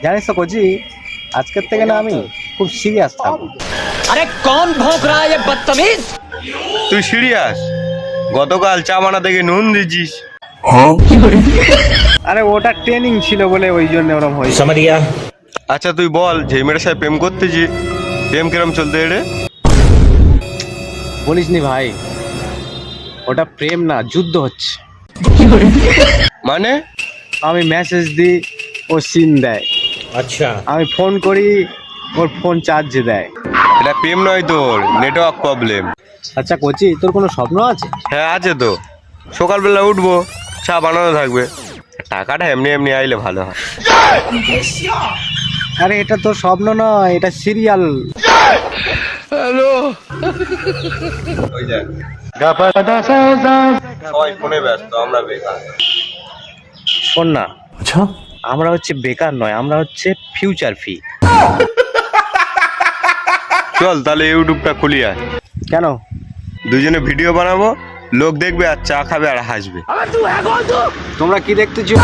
জানিস তো কচি, আজকের থেকে না আমি খুব সিরিয়াস থাকবো। अरे कौन भौंक रहा है ये बदतमीज। তুই সিরিয়াস? গতকাল চা বানাতে গিয়ে নুন দিছিস। আরে ওটা ট্রেনিং ছিল বলে ওই জন্য ওরকম হয়েছে। समझ गया। আচ্ছা তুই বল, যে মেয়েটার সাথে প্রেম করতেছি, প্রেম কিরম চলতে রে? বলিসনি ভাই, ওটা প্রেম না, যুদ্ধ হচ্ছে। মানে? আমি মেসেজ দিই, ও সিন দেয়। अच्छा আমি ফোন করি, ওর ফোন চার্জে দেয়। এটা প্রেম নয়, তোর নেটওয়ার্ক প্রবলেম। আচ্ছা কচি, তোর কোনো স্বপ্ন আছে? হ্যাঁ আছে তো। সকালবেলা উঠবো, চা বানানো থাকবে, টাকাটা এমনি এমনি আইলে ভালো হয়। আরে এটা তোর স্বপ্ন নয়, এটা সিরিয়াল। ওই দেখ, সবাই ফোনে ব্যস্ত, আমরা বেকার। শোন না, আমরা হচ্ছে বেকার নয়, আমরা হচ্ছে ফিউচার ফি। চল তাহলে ইউটিউবটা খুলি আয়, কেন? দুজনে ভিডিও বানাবো, লোক দেখবে আর চা খাবে আর হাসবে। তোমরা কি দেখতেছো?